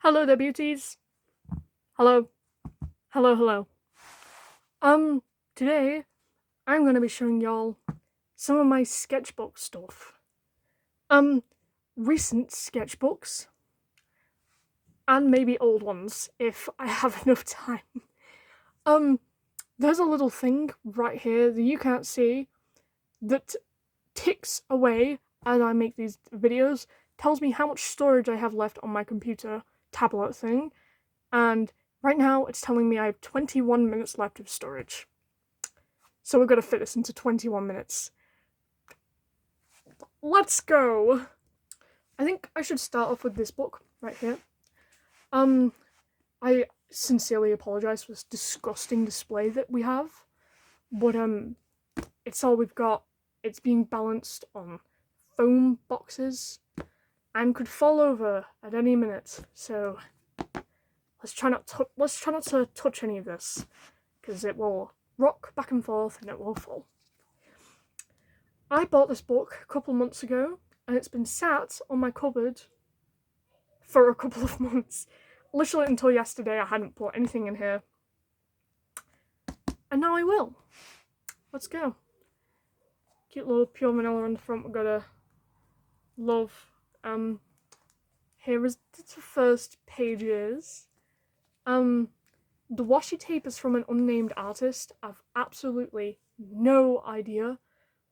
Hello there, beauties. Hello. Hello, hello. Today I'm gonna be showing y'all some of my sketchbook stuff. Recent sketchbooks, and maybe old ones if I have enough time. There's a little thing right here that you can't see that ticks away as I make these videos, tells me how much storage I have left on my computer tablet thing, and right now it's telling me I have 21 minutes left of storage. So we're gonna fit this into 21 minutes. Let's go! I think I should start off with this book right here. I sincerely apologize for this disgusting display that we have, but it's all we've got. It's being balanced on foam boxes and could fall over at any minute. So let's try not to touch any of this, because it will rock back and forth and it will fall. I bought this book a couple months ago and it's been sat on my cupboard for a couple of months. Literally until yesterday I hadn't put anything in here. And now I will. Let's go. Cute little pure vanilla on the front. We've got a love. Here is the first pages. The washi tape is from an unnamed artist. I've absolutely no idea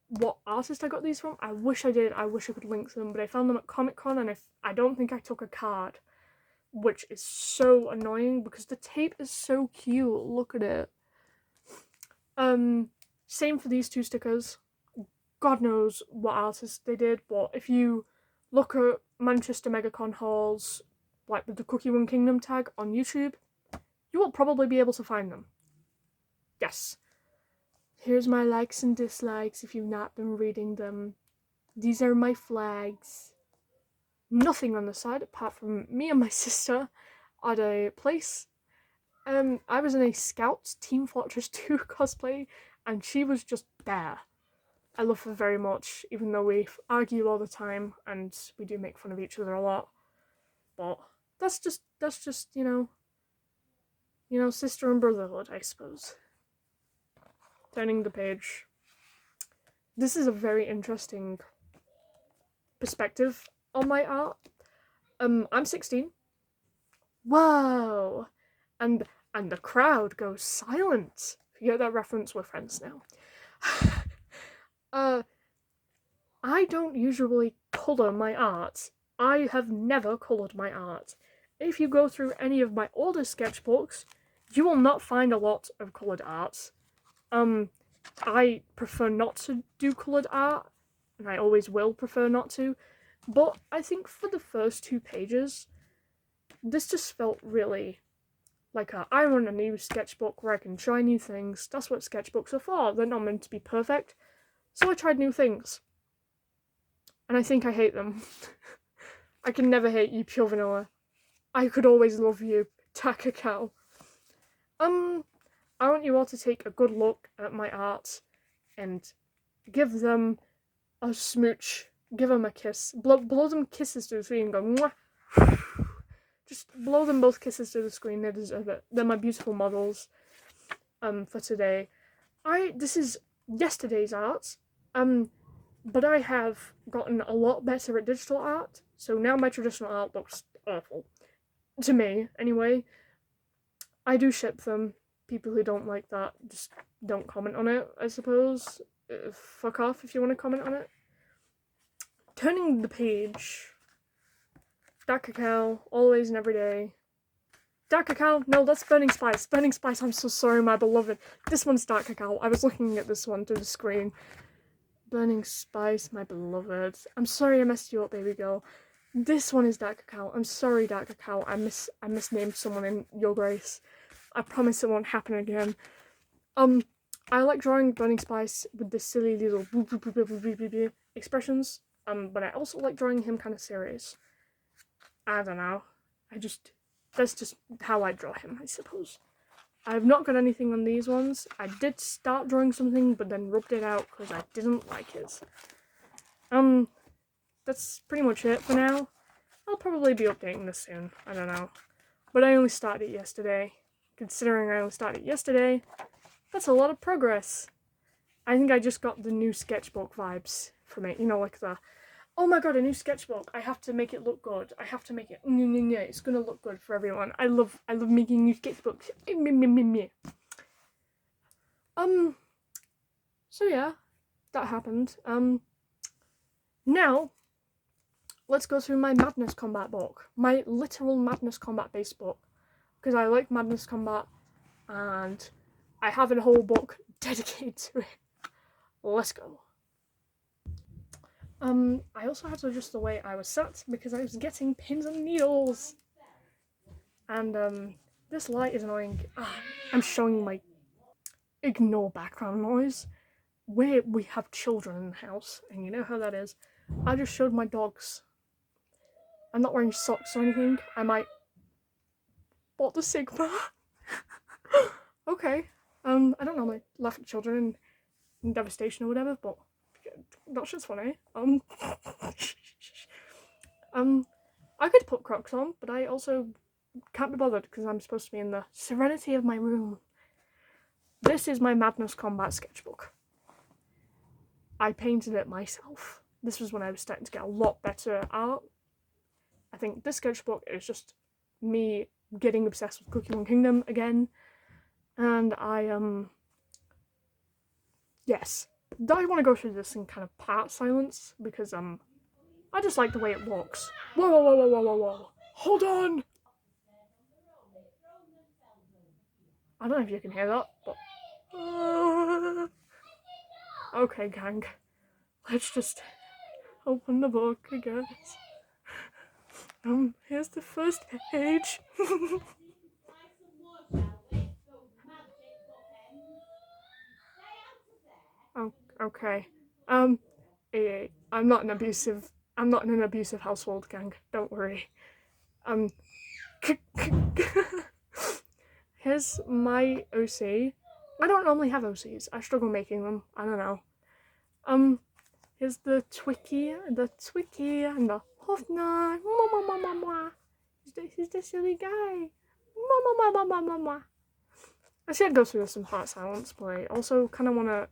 what artist I got these from. I wish I did. I wish I could link them, but I found them at Comic-Con and I don't think I took a card, which is so annoying because the tape is so cute. Look at it. Same for these two stickers. God knows what artist they did, but if you look at Manchester MegaCon hauls, like with the Cookie Run Kingdom tag on YouTube, you will probably be able to find them. Yes. Here's my likes and dislikes if you've not been reading them. These are my flags. Nothing on the side apart from me and my sister at a place. I was in a Scouts Team Fortress 2 cosplay and she was just there. I love her very much, even though we argue all the time and we do make fun of each other a lot. But that's just you know, sister and brotherhood, I suppose. Turning the page. This is a very interesting perspective on my art. I'm 16. Whoa! And the crowd goes silent. If you get that reference, we're friends now. I don't usually colour my art. I have never coloured my art. If you go through any of my older sketchbooks, you will not find a lot of coloured art. I prefer not to do coloured art, and I always will prefer not to, but I think for the first 2 pages, this just felt really like I run a new sketchbook where I can try new things. That's what sketchbooks are for. They're not meant to be perfect. So I tried new things. And I think I hate them. I can never hate you, Pure Vanilla. I could always love you, Takakao. I want you all to take a good look at my art and give them a smooch. Give them a kiss. Blow them kisses to the screen and go mwah. Just blow them both kisses to the screen. They deserve it. They're my beautiful models for today. This is yesterday's art. But I have gotten a lot better at digital art, so now my traditional art looks awful. To me, anyway. I do ship them. People who don't like that just don't comment on it, I suppose. Fuck off if you want to comment on it. Turning the page. Dark Cacao, always and every day. Dark Cacao? No, that's Burning Spice. Burning Spice, I'm so sorry, my beloved. This one's Dark Cacao. I was looking at this one through the screen. Burning Spice, my beloved. I'm sorry I messed you up, baby girl. This one is Dark Cacao. I'm sorry, Dark Cacao. I misnamed someone in your grace. I promise it won't happen again. I like drawing Burning Spice with the silly little expressions. But I also like drawing him kind of serious. I don't know. That's just how I draw him, I suppose. I've not got anything on these ones. I did start drawing something, but then rubbed it out because I didn't like it. That's pretty much it for now. I'll probably be updating this soon. I don't know. But I only started it yesterday. Considering I only started yesterday, that's a lot of progress. I think I just got the new sketchbook vibes from it. You know, like the, oh my god, a new sketchbook. I have to make it look good. I have to make it, it's gonna look good for everyone. I love making new sketchbooks. So yeah, that happened. Now, let's go through my Madness Combat book. My literal Madness Combat base book. Because I like Madness Combat, and I have a whole book dedicated to it. Let's go. I also had to adjust the way I was sat because I was getting pins and needles. And, this light is annoying. I'm showing my... Ignore background noise. We have children in the house, and you know how that is. I just showed my dogs. I'm not wearing socks or anything. I might... Bought the Sigma. Okay. I don't normally laugh at children in devastation or whatever, but that shit's funny. I could put Crocs on, but I also can't be bothered because I'm supposed to be in the serenity of my room. This is my Madness Combat sketchbook. I painted it myself. This was when I was starting to get a lot better at art. I think this sketchbook is just me getting obsessed with Cookie Run Kingdom again. And yes. I want to go through this in kind of part silence because, I just like the way it looks. Whoa, whoa, whoa, whoa, whoa, whoa. Hold on! I don't know if you can hear that, but... Okay, gang. Let's just open the book, I guess. Here's the first page. Oh, okay. I'm not in an abusive household, gang. Don't worry. Here's my OC. I don't normally have OCs. I struggle making them. I don't know. Here's the Twicky, and the Hofnar. He's the silly guy. I should go through this in part silence, but I also kind of wanna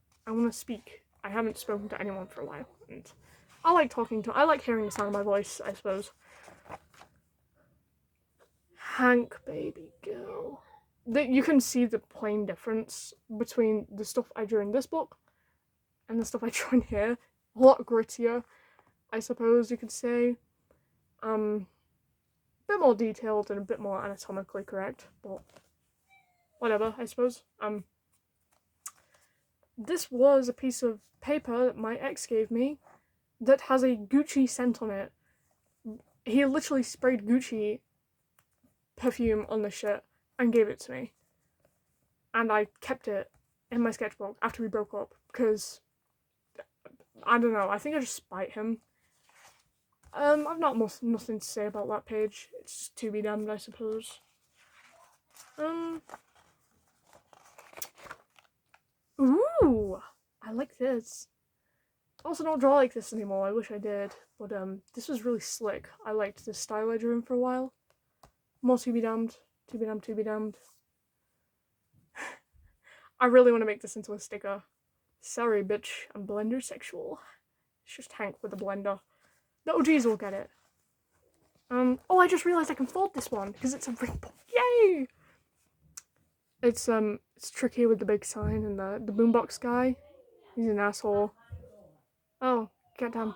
speak. I haven't spoken to anyone for a while, and I like hearing the sound of my voice, I suppose. Hank, baby girl. You can see the plain difference between the stuff I drew in this book and the stuff I drew in here. A lot grittier, I suppose you could say. A bit more detailed and a bit more anatomically correct, but whatever, I suppose. This was a piece of paper that my ex gave me that has a Gucci scent on it. He literally sprayed Gucci perfume on the shit and gave it to me. And I kept it in my sketchbook after we broke up because, I don't know, I think I just spite him. I've not nothing to say about that page. It's just to be damned, I suppose. Ooh! I like this. I also don't draw like this anymore, I wish I did. But, this was really slick. I liked the style I drew in for a while. More to be damned. To be damned, to be damned. I really want to make this into a sticker. Sorry, bitch, I'm blender sexual. It's just Hank with a blender. The OGs will get it. Oh, I just realized I can fold this one because it's a ring book. Yay! It's tricky with the big sign and the boombox guy. He's an asshole. Oh, get down.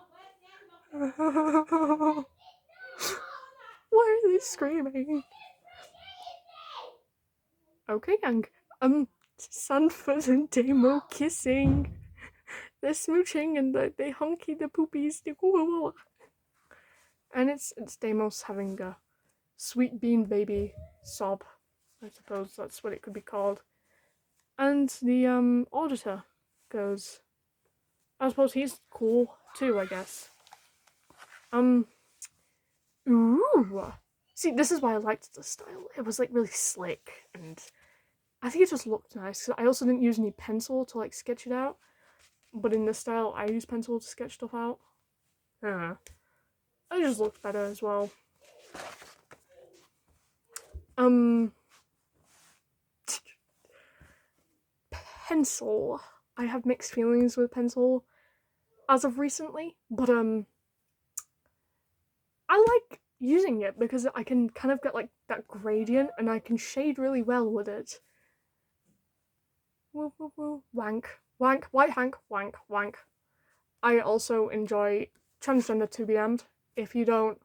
Why are they screaming? Okay, gang. Sanford and Damo kissing. They're smooching and they honky the poopies. And it's Deimos having a sweet bean baby sob. I suppose that's what it could be called. And the auditor goes. I suppose he's cool too, I guess. Ooh. See, this is why I liked the style. It was like really slick, and I think it just looked nice. I also didn't use any pencil to like sketch it out, but in this style, I use pencil to sketch stuff out. I don't know. It just looked better as well. Pencil. I have mixed feelings with pencil as of recently, but I like using it because I can kind of get like that gradient and I can shade really well with it. Woo woo woo. Wank. Wank. White Hank. Wank. Wank. I also enjoy transgender to be damned. If you don't,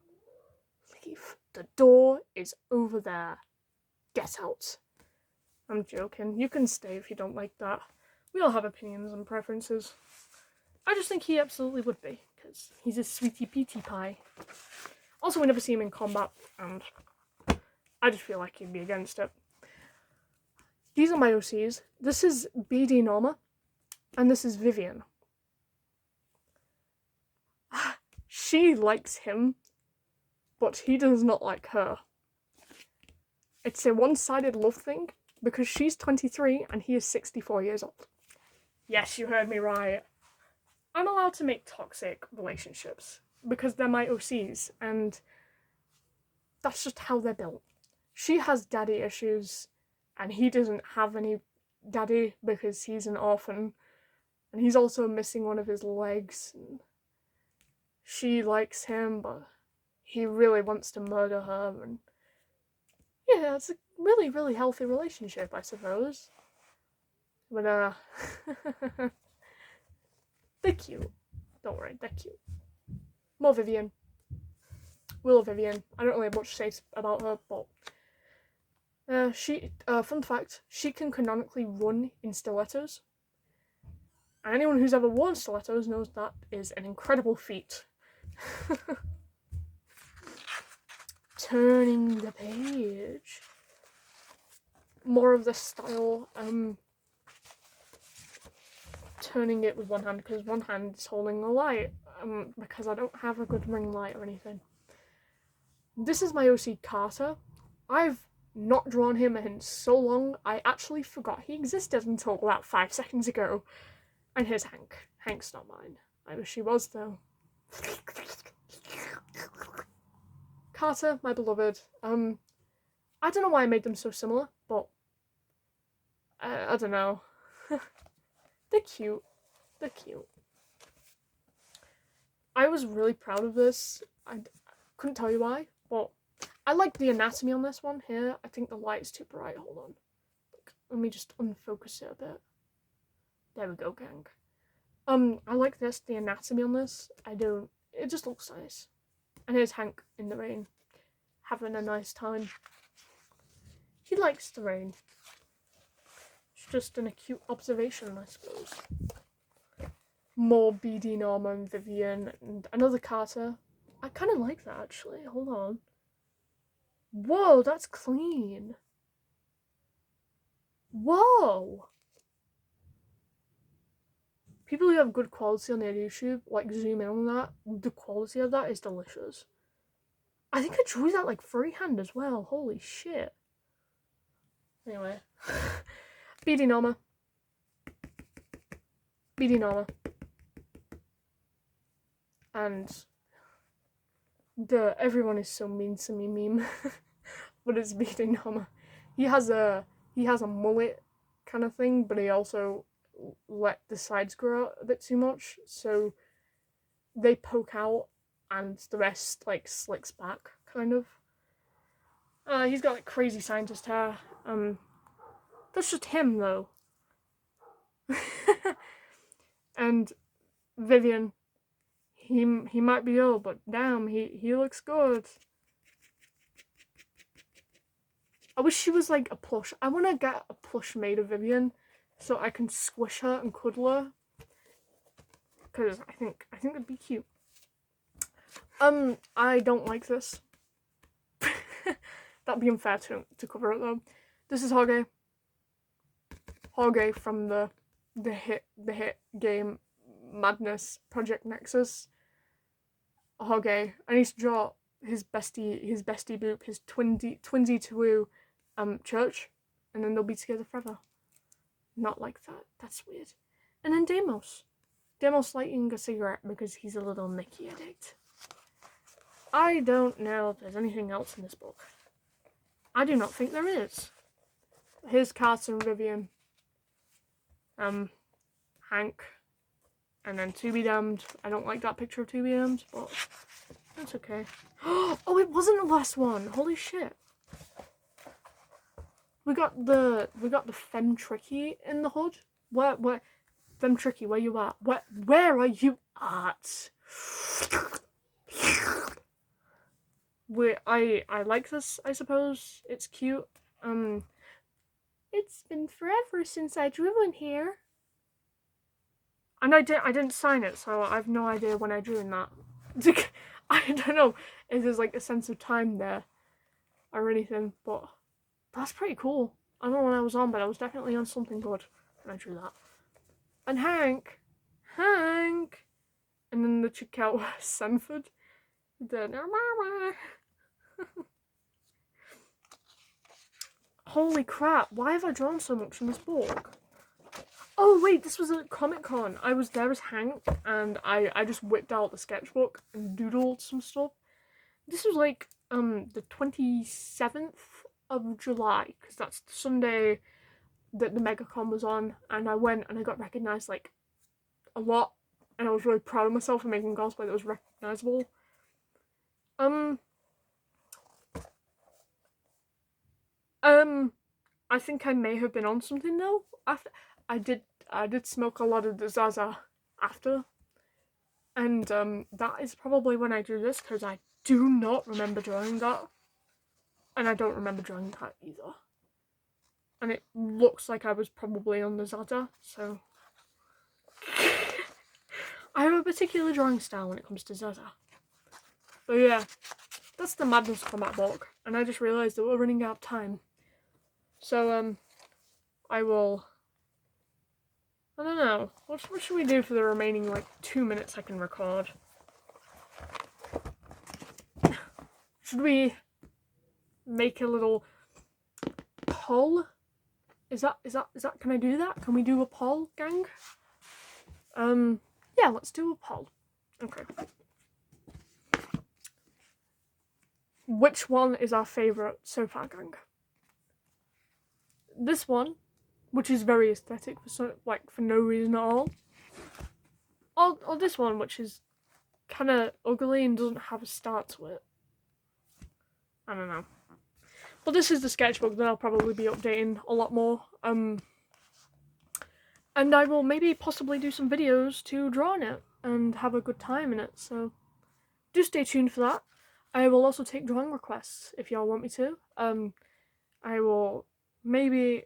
leave. The door is over there. Get out. I'm joking. You can stay if you don't like that. We all have opinions and preferences. I just think he absolutely would be, because he's a sweetie peaty pie. Also, we never see him in combat, and I just feel like he'd be against it. These are my OCs. This is BD Norma, and this is Vivian. She likes him, but he does not like her. It's a one-sided love thing, because she's 23 and he is 64 years old. Yes, you heard me right. I'm allowed to make toxic relationships, because they're my OCs, and that's just how they're built. She has daddy issues, and he doesn't have any daddy because he's an orphan, and he's also missing one of his legs. She likes him, but he really wants to murder her, and yeah, it's a really, really healthy relationship, I suppose. But, they're cute. Don't worry, they're cute. More Vivian. Willow Vivian. I don't really have much to say about her, but fun fact, she can canonically run in stilettos. And anyone who's ever worn stilettos knows that is an incredible feat. Turning the page. More of this style, turning it with one hand, because one hand is holding the light, because I don't have a good ring light or anything. This is my OC Carter. I've not drawn him in so long, I actually forgot he existed until about 5 seconds ago. And here's Hank. Hank's not mine. I wish he was, though. Carter, my beloved. I don't know why I made them so similar, but I don't know. They're cute. They're cute. I was really proud of this. I couldn't tell you why, but I like the anatomy on this one here. I think the light is too bright. Hold on. Let me just unfocus it a bit. There we go, gang. I like this, the anatomy on this. It just looks nice. And here's Hank in the rain, having a nice time. He likes the rain. It's just an acute observation, I suppose. More BD Norma and Vivian, and another Carter. I kind of like that, actually. Hold on. Whoa, that's clean. Whoa! People who have good quality on their YouTube, like, zoom in on that. The quality of that is delicious. I think I drew that, like, freehand as well. Holy shit. Anyway. BD Norma. BD Norma. And the everyone is so mean to me meme. But it's BD Norma. He has a mullet kind of thing, but he also let the sides grow out a bit too much, so they poke out and the rest like slicks back, kind of. He's got like crazy scientist hair. That's just him though. And Vivian, he might be old, but damn, he looks good. I wish she was like a plush. I want to get a plush made of Vivian so I can squish her and cuddle her, because I think it'd be cute. I don't like this. That'd be unfair to cover it though. This is Jorge. Jorge from the hit game Madness Project Nexus. Jorge. I need to draw his bestie boop, his twinsy to woo Church, and then they'll be together forever. Not like that. That's weird. And then Deimos. Deimos lighting a cigarette because he's a little Mickey addict. I don't know if there's anything else in this book. I do not think there is. Here's Carson, Vivian, Hank, and then To Be Damned. I don't like that picture of To Be Damned, but that's okay. Oh, it wasn't the last one. Holy shit. We got the Fem Tricky in the hood. Where Fem Tricky, where you at? Where are you at? I like this, I suppose. It's cute. It's been forever since I drew in here. And I didn't sign it, so I've no idea when I drew in that. I don't know if there's like a sense of time there or anything, but that's pretty cool. I don't know when I was on, but I was definitely on something good when I drew that. And Hank! And then the chick out Sanford. Holy crap, why have I drawn so much in this book? Oh wait, this was at Comic-Con. I was there as Hank, and I just whipped out the sketchbook and doodled some stuff. This was like the 27th of July, because that's the Sunday that the MegaCon was on, and I went and I got recognised like a lot, and I was really proud of myself for making cosplay that was recognisable. I think I may have been on something though. After I did smoke a lot of the Zaza after, and that is probably when I drew this, because I do not remember drawing that, and I don't remember drawing that either. And it looks like I was probably on the Zaza, so I have a particular drawing style when it comes to Zaza. But yeah, that's the Madness Combat book, and I just realised that we're running out of time. So, I don't know, what should we do for the remaining, like, 2 minutes I can record? Should we make a little poll? Is that, can I do that? Can we do a poll, gang? Yeah, let's do a poll. Okay. Which one is our favourite so far, gang? This one, which is very aesthetic for no reason at all, or this one, which is kind of ugly and doesn't have a start to it. I don't know. But this is the sketchbook that I'll probably be updating a lot more. And I will maybe possibly do some videos to draw in it and have a good time in it. So do stay tuned for that. I will also take drawing requests if y'all want me to. I will maybe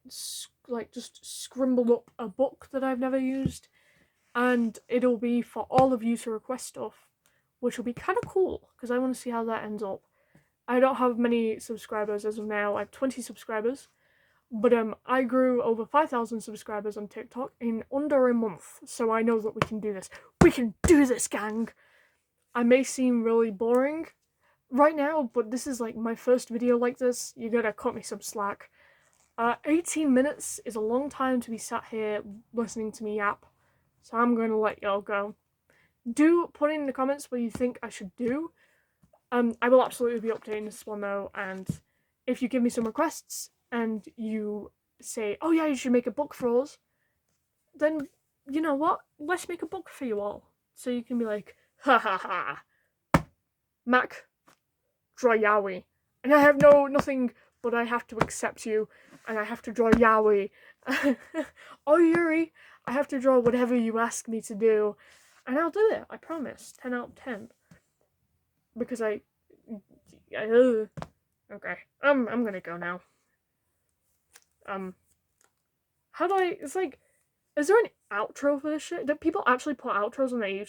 just scribble up a book that I've never used, and it'll be for all of you to request stuff, which will be kind of cool because I want to see how that ends up. I don't have many subscribers as of now. I have 20 subscribers, but I grew over 5,000 subscribers on TikTok in under a month, so I know that we can do this. We can do this, gang! I may seem really boring right now, but this is like my first video like this. You gotta cut me some slack. 18 minutes is a long time to be sat here listening to me yap, so I'm gonna let y'all go. Do put in the comments what you think I should do. I will absolutely be updating this one though, and if you give me some requests and you say, oh yeah, you should make a book for us, then you know what? Let's make a book for you all. So you can be like, ha ha ha, Mac, draw yaoi. And I have nothing, but I have to accept you, and I have to draw yaoi. Oh Yuri, I have to draw whatever you ask me to do, and I'll do it, I promise. 10 out of 10. Because okay, I'm gonna go now. How do I, it's like, is there an outro for this shit? Do people actually put outros on their YouTube